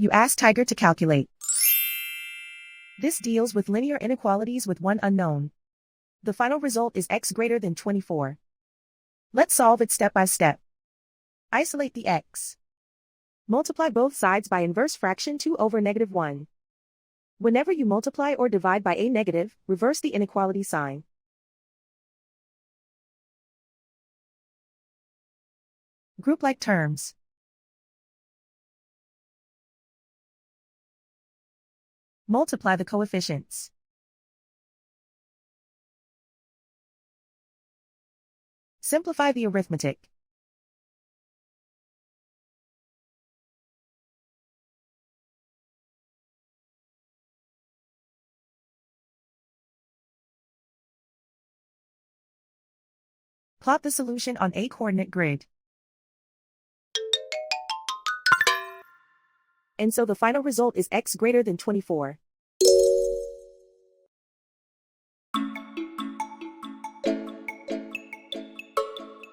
You ask Tiger to calculate. This deals with linear inequalities with one unknown. The final result is x greater than 24. Let's solve it step by step. Isolate the x. Multiply both sides by inverse fraction 2 over -1. Whenever you multiply or divide by a negative, reverse the inequality sign. Group like terms. Multiply the coefficients. Simplify the arithmetic. Plot the solution on a coordinate grid. And so the final result is x greater than 24.